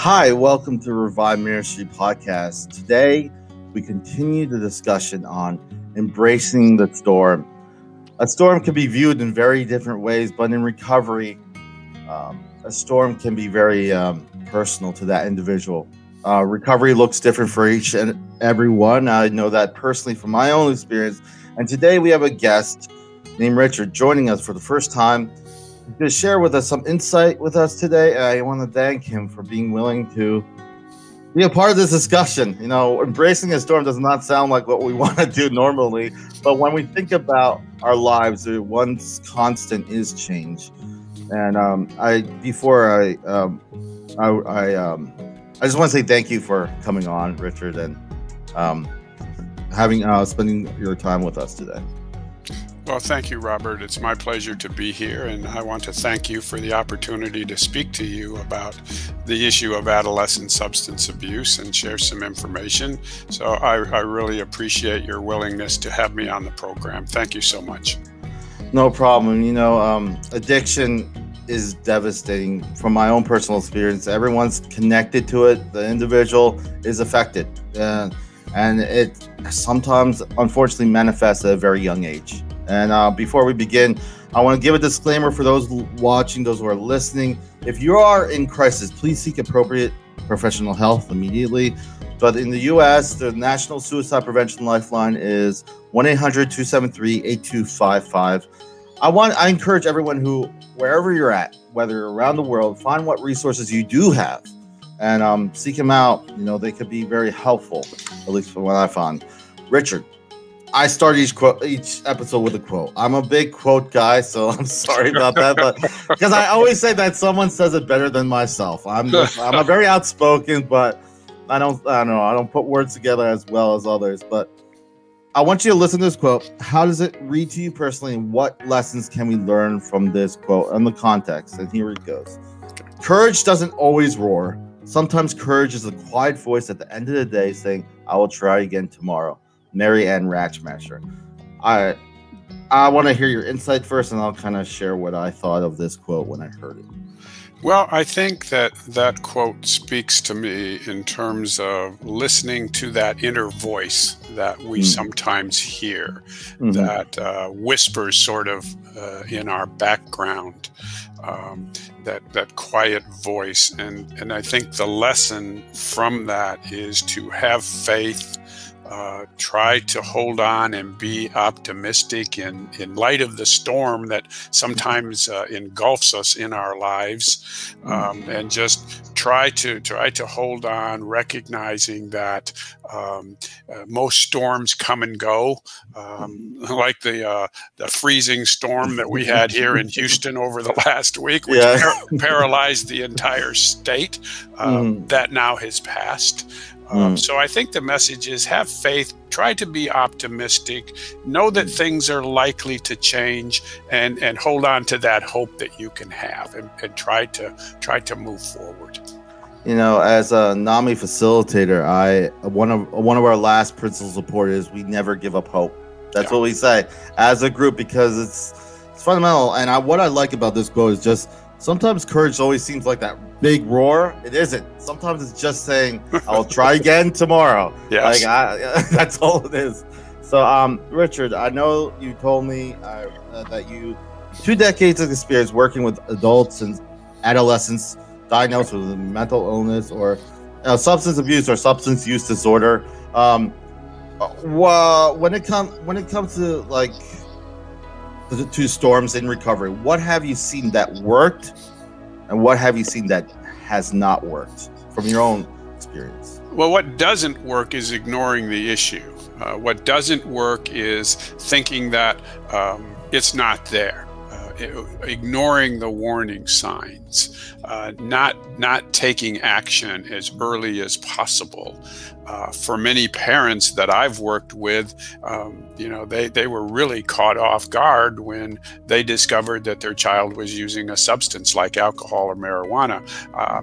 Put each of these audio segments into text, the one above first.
Hi, welcome to Revive Ministries Podcast. Today, we continue the discussion on embracing the storm. A storm can be viewed in very different ways, but in recovery, a storm can be very personal to that individual. Recovery looks different for each and everyone. I know that personally from my own experience. And today we have a guest named Richard joining us for the first time to share with us some insight with us today. I want to thank him for being willing to be a part of this discussion. You know, embracing a storm does not sound like what we want to do normally, but when we think about our lives, the one constant is change. And I just want to say thank you for coming on, Richard, and spending your time with us today. Well, thank you, Robert. It's my pleasure to be here, and I want to thank you for the opportunity to speak to you about the issue of adolescent substance abuse and share some information. So I really appreciate your willingness to have me on the program. Thank you so much. No problem. You know, addiction is devastating. From my own personal experience, everyone's connected to it. The individual is affected, and it sometimes, unfortunately, manifests at a very young age. And before we begin, I want to give a disclaimer for those watching, those who are listening. If you are in crisis, please seek appropriate professional help immediately. But in the U.S., the National Suicide Prevention Lifeline is 1-800-273-8255. I encourage everyone who, wherever you're at, whether around the world, find what resources you do have and seek them out. You know, they could be very helpful, at least from what I found. Richard, I start each episode with a quote. I'm a big quote guy, so I'm sorry about that, but because I always say that someone says it better than myself. I'm a very outspoken, but I don't put words together as well as others. But I want you to listen to this quote. How does it read to you personally, and what lessons can we learn from this quote and the context? And here it goes. Courage doesn't always roar. Sometimes courage is a quiet voice at the end of the day saying, "I will try again tomorrow." Mary Ann Ratchmasher. I want to hear your insight first, and I'll kind of share what I thought of this quote when I heard it. Well, I think that quote speaks to me in terms of listening to that inner voice that we sometimes hear, that whispers sort of in our background, that quiet voice. And I think the lesson from that is to have faith, try to hold on and be optimistic in light of the storm that sometimes engulfs us in our lives, and just try to hold on, recognizing that most storms come and go, like the freezing storm that we had here in Houston over the last week, which paralyzed the entire state. That now has passed. So I think the message is have faith, try to be optimistic, know that things are likely to change, and hold on to that hope that you can have, and try to move forward. As a NAMI facilitator, one of our last principles of support is we never give up hope. That's what we say as a group, because it's fundamental. And what I like about this quote is just sometimes courage always seems like that big roar. It isn't. Sometimes it's just saying, "I'll try again tomorrow." Yes. That's all it is. So, Richard, I know you told me that you 2 decades of experience working with adults and adolescents diagnosed with mental illness or substance abuse or substance use disorder. When it comes to like to storms in recovery, what have you seen that worked, and what have you seen that has not worked from your own experience? Well, what doesn't work is ignoring the issue. What doesn't work is thinking that it's not there. Ignoring the warning signs, not taking action as early as possible. For many parents that I've worked with, they were really caught off guard when they discovered that their child was using a substance like alcohol or marijuana.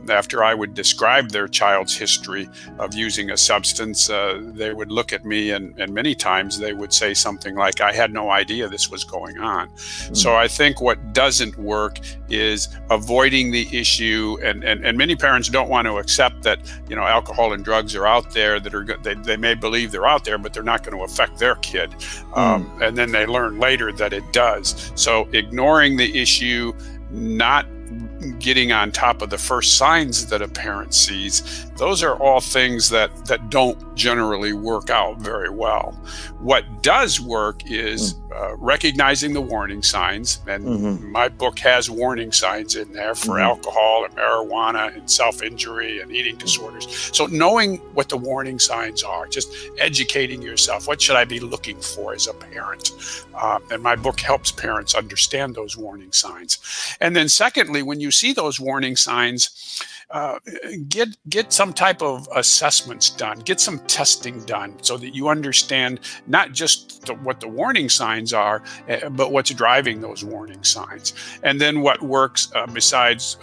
After I would describe their child's history of using a substance, they would look at me and many times they would say something like, "I had no idea this was going on." So I think what doesn't work is avoiding the issue, and many parents don't want to accept that alcohol and drugs are out there that are good. They may believe they're out there, but they're not going to affect their kid. And then they learn later that it does. So ignoring the issue, not getting on top of the first signs that a parent sees, those are all things that don't generally work out very well. What does work is recognizing the warning signs, and my book has warning signs in there for alcohol and marijuana and self-injury and eating disorders. So knowing what the warning signs are, just educating yourself, what should I be looking for as a parent? And my book helps parents understand those warning signs. And then secondly, when you see those warning signs, get some type of assessments done, get some testing done so that you understand not just what the warning signs are, but what's driving those warning signs. And then what works besides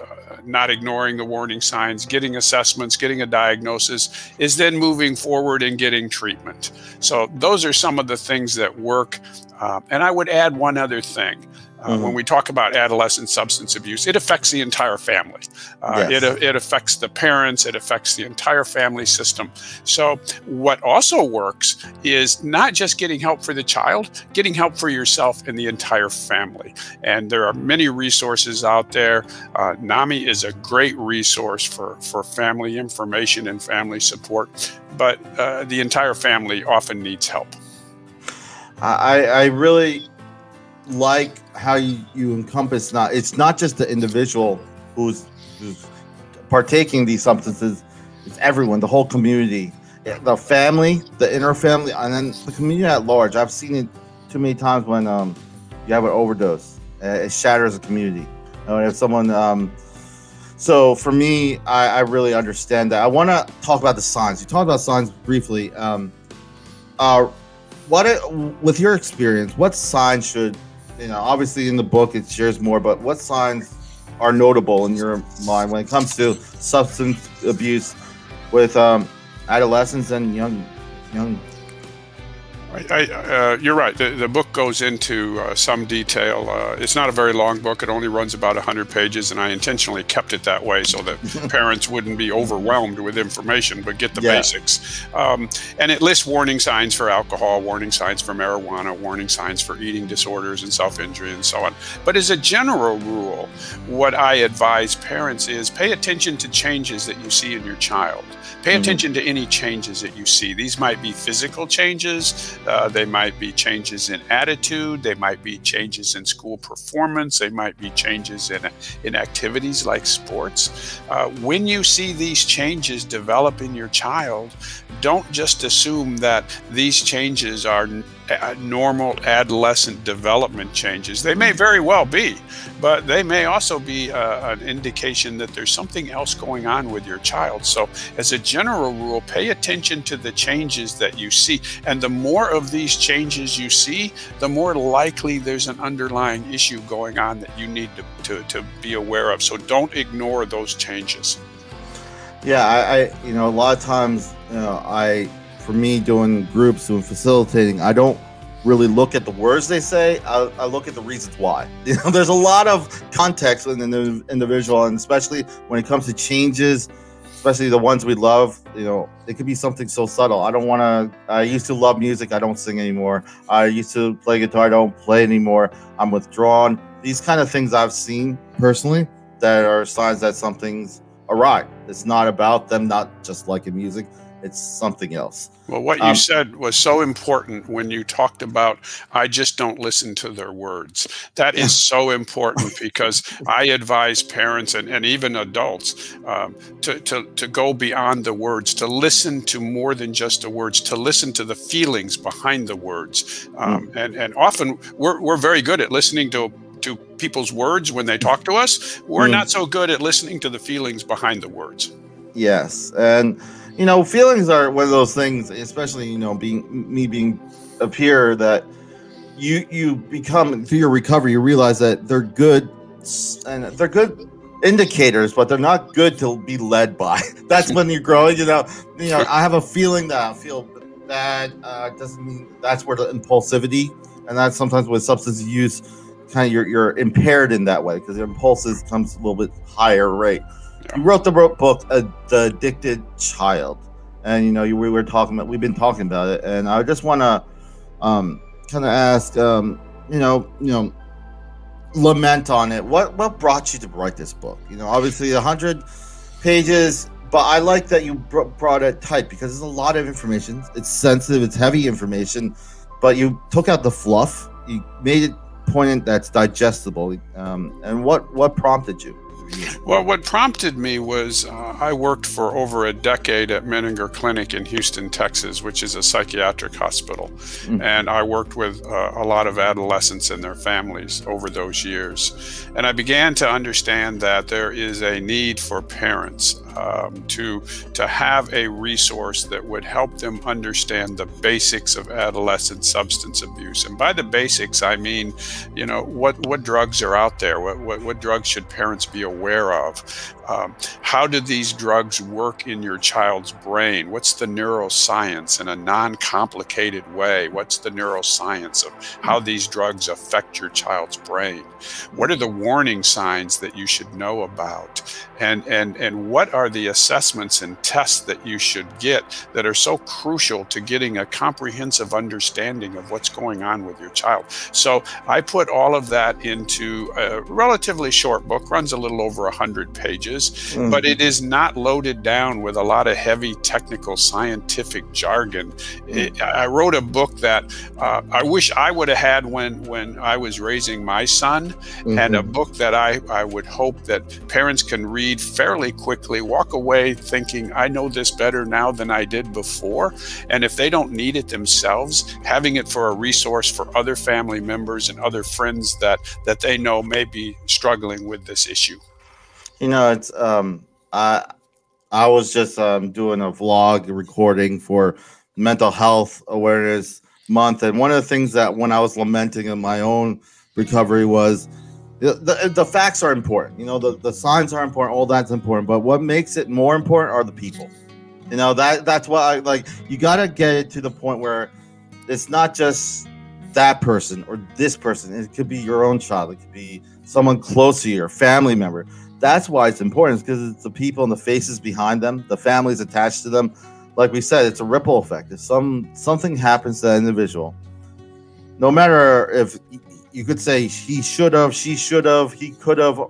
not ignoring the warning signs, getting assessments, getting a diagnosis, is then moving forward and getting treatment. So those are some of the things that work. And I would add one other thing. When we talk about adolescent substance abuse, it affects the entire family. It affects the parents. It affects the entire family system. So what also works is not just getting help for the child, getting help for yourself and the entire family. And there are many resources out there. NAMI is a great resource for family information and family support, but the entire family often needs help. I really like how you encompass, it's not just the individual who's partaking these substances, it's everyone, the whole community, the family, the inner family, and then the community at large. I've seen it too many times when you have an overdose, it shatters a community. If someone so for me, I really understand that. I want to talk about the signs. You talked about signs briefly. With your experience, what signs should, obviously in the book it shares more, but what signs are notable in your mind when it comes to substance abuse with adolescents and young? You're right. The book goes into some detail. It's not a very long book. It only runs about 100 pages, and I intentionally kept it that way so that parents wouldn't be overwhelmed with information, but get the basics. And it lists warning signs for alcohol, warning signs for marijuana, warning signs for eating disorders and self-injury and so on. But as a general rule, what I advise parents is pay attention to changes that you see in your child. Pay attention to any changes that you see. These might be physical changes. They might be changes in attitude. They might be changes in school performance. They might be changes in activities like sports. When you see these changes develop in your child, don't just assume that these changes are normal adolescent development changes. They may very well be, but they may also be an indication that there's something else going on with your child. So as a general rule, pay attention to the changes that you see. And the more of these changes you see, the more likely there's an underlying issue going on that you need to be aware of. So don't ignore those changes. Yeah, I a lot of times, for me doing groups, doing facilitating, I don't really look at the words they say. I look at the reasons why. There's a lot of context in the individual, and especially when it comes to changes, especially the ones we love. It could be something so subtle. I used to love music. I don't sing anymore. I used to play guitar. I don't play anymore. I'm withdrawn. These kind of things I've seen personally that are signs that something's awry. It's not about them not just liking music. It's something else. Well, what you said was so important when you talked about, I just don't listen to their words. That is so important, because I advise parents and even adults to go beyond the words, to listen to more than just the words, to listen to the feelings behind the words. And often we're very good at listening to people's words when they talk to us. We're not so good at listening to the feelings behind the words. Yes. And feelings are one of those things, especially, being a peer, that you become through your recovery, you realize that they're good, and they're good indicators, but they're not good to be led by. That's when you're growing, I have a feeling that I feel bad. Doesn't mean that's where the impulsivity, and that's sometimes with substance use, kind of you're impaired in that way, because your impulses comes a little bit higher rate. You wrote the book, The Addicted Child, and we've been talking about it, and I just want to kind of ask, lament on it. What brought you to write this book? Obviously 100 pages, but I like that you brought it tight, because there's a lot of information. It's sensitive, it's heavy information, but you took out the fluff. You made it poignant, that's digestible. And what prompted you? Well, what prompted me was I worked for over a decade at Menninger Clinic in Houston, Texas, which is a psychiatric hospital. And I worked with a lot of adolescents and their families over those years. And I began to understand that there is a need for parents to have a resource that would help them understand the basics of adolescent substance abuse. And by the basics, I mean, what drugs are out there? What drugs should parents be aware of? How do these drugs work in your child's brain? What's the neuroscience in a non-complicated way? What's the neuroscience of how these drugs affect your child's brain? What are the warning signs that you should know about? And what are the assessments and tests that you should get that are so crucial to getting a comprehensive understanding of what's going on with your child? So I put all of that into a relatively short book, runs a little over 100 pages, but it is not loaded down with a lot of heavy technical scientific jargon. I wrote a book that I wish I would have had when I was raising my son, and a book that I would hope that parents can read fairly quickly, walk away thinking, I know this better now than I did before. And if they don't need it themselves, having it for a resource for other family members and other friends that they know may be struggling with this issue. It's I was just doing a vlog recording for Mental Health Awareness Month, and one of the things that when I was lamenting in my own recovery was the facts are important. The signs are important, all that's important, but what makes it more important are the people. That's why I like, you got to get it to the point where it's not just that person or this person. It could be your own child, it could be someone close to you, your family member. That's why it's important, because it's the people and the faces behind them, the families attached to them. Like we said, it's a ripple effect. If something happens to that individual, no matter if you could say he should have, she should have, he could have,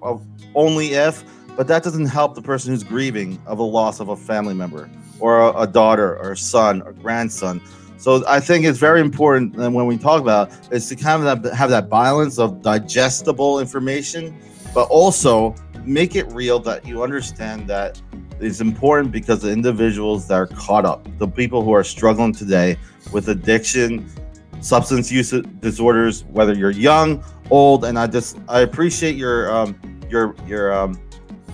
only if, but that doesn't help the person who's grieving of a loss of a family member or a daughter or a son or grandson. So I think it's very important, and when we talk about it, is to kind of have that balance of digestible information, but also make it real, that you understand that it's important, because the individuals that are caught up, the people who are struggling today with addiction, substance use disorders, whether you're young, old, and I appreciate your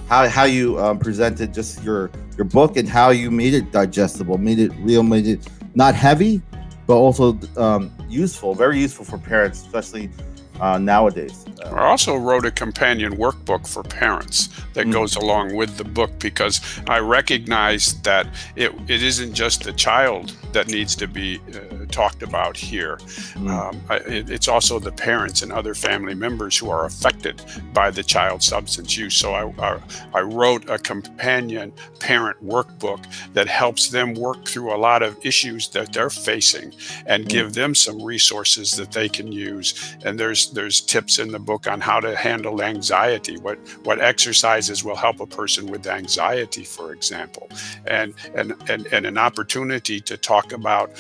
how you presented just your book, and how you made it digestible, made it real, made it not heavy, but also useful, very useful for parents, especially nowadays. I also wrote a companion workbook for parents that goes along with the book, because I recognize that it isn't just the child that needs to be talked about here. It's also the parents and other family members who are affected by the child's substance use. So I wrote a companion parent workbook that helps them work through a lot of issues that they're facing and give them some resources that they can use. And there's tips in the book on how to handle anxiety, what exercises will help a person with anxiety, for example, and an opportunity to talk about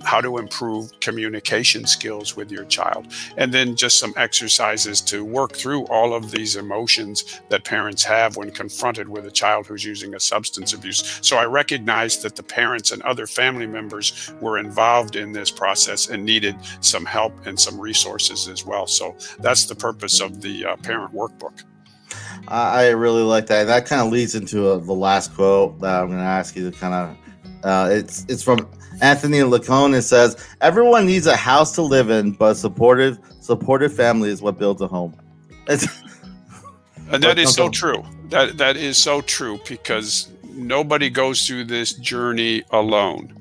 how to improve communication skills with your child, and then just some exercises to work through all of these emotions that parents have when confronted with a child who's using a substance abuse. So I recognized that the parents and other family members were involved in this process and needed some help and some resources as well. So that's the purpose of the parent workbook. I really like that. That kind of leads into the last quote that I'm going to ask you to kind of. It's from Anthony Lacone. It says, "Everyone needs a house to live in, but supportive family is what builds a home." And that is so true. That is so true, because nobody goes through this journey alone.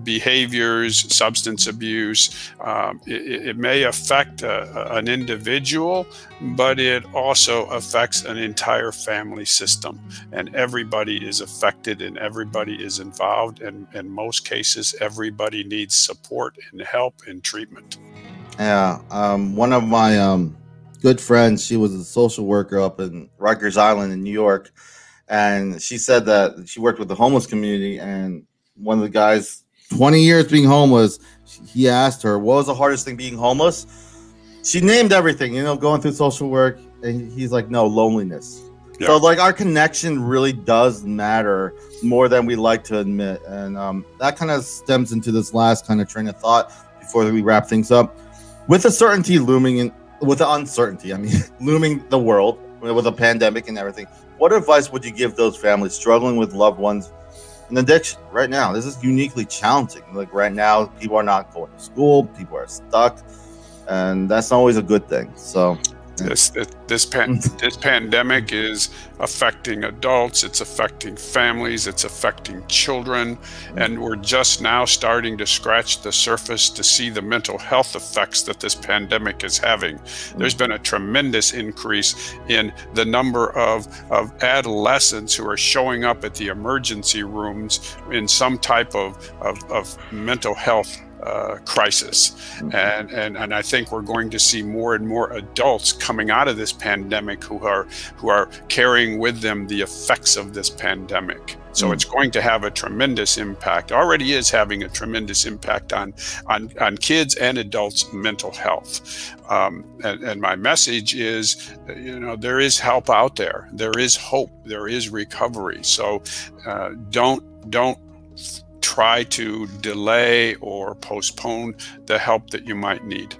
Behaviors, substance abuse, it may affect an individual, but it also affects an entire family system. And everybody is affected and everybody is involved. And in most cases, everybody needs support and help and treatment. Yeah. One of my good friends, she was a social worker up in Rikers Island in New York. And she said that she worked with the homeless community, and one of the guys, 20 years being homeless, he asked her, what was the hardest thing being homeless? She named everything, going through social work. And he's like, no, loneliness. Yeah. So like our connection really does matter more than we like to admit. And that kind of stems into this last kind of train of thought before we wrap things up. With the uncertainty looming the world with a pandemic and everything, what advice would you give those families struggling with loved ones in addiction right now? This is uniquely challenging. Like right now, people are not going to school, people are stuck, and that's not always a good thing. So this pandemic is affecting adults, it's affecting families, it's affecting children, and we're just now starting to scratch the surface to see the mental health effects that this pandemic is having. There's been a tremendous increase in the number of adolescents who are showing up at the emergency rooms in some type of mental health crisis, and I think we're going to see more and more adults coming out of this pandemic who are carrying with them the effects of this pandemic. So it's going to have a tremendous impact. Already is having a tremendous impact on kids and adults' mental health. And my message is, there is help out there. There is hope. There is recovery. So don't try to delay or postpone the help that you might need.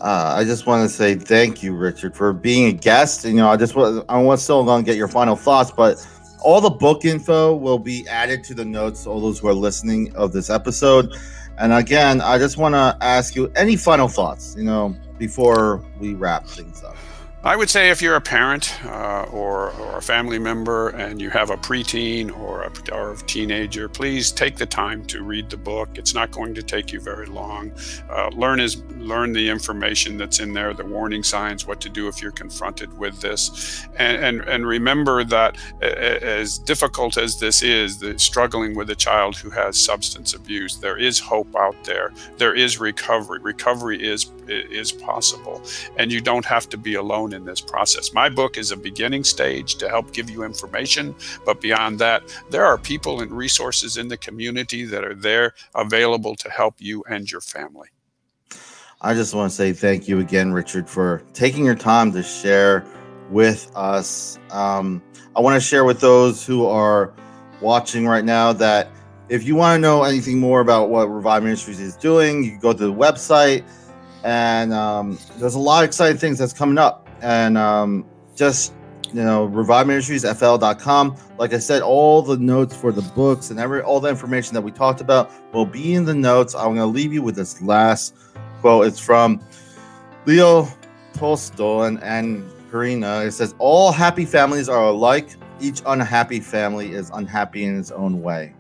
I just want to say thank you, Richard, for being a guest. I want still going to get your final thoughts, but all the book info will be added to the notes, all those who are listening of this episode. And again, I just want to ask you any final thoughts, before we wrap things up. I would say if you're a parent or a family member and you have a preteen or a teenager, please take the time to read the book. It's not going to take you very long. Learn the information that's in there, the warning signs, what to do if you're confronted with this. And remember that as difficult as this is, struggling with a child who has substance abuse, there is hope out there. There is recovery. Recovery is possible, and you don't have to be alone in this process. My book is a beginning stage to help give you information, but beyond that, there are people and resources in the community that are there available to help you and your family. I just want to say thank you again, Richard, for taking your time to share with us. I want to share with those who are watching right now that if you want to know anything more about what Revive Ministries is doing, you can go to the website, and there's a lot of exciting things that's coming up. And ReviveMinistriesFL.com. Like I said, all the notes for the books and all the information that we talked about will be in the notes. I'm going to leave you with this last quote. It's from Leo Tolstoy and Karina. It says, all happy families are alike. Each unhappy family is unhappy in its own way.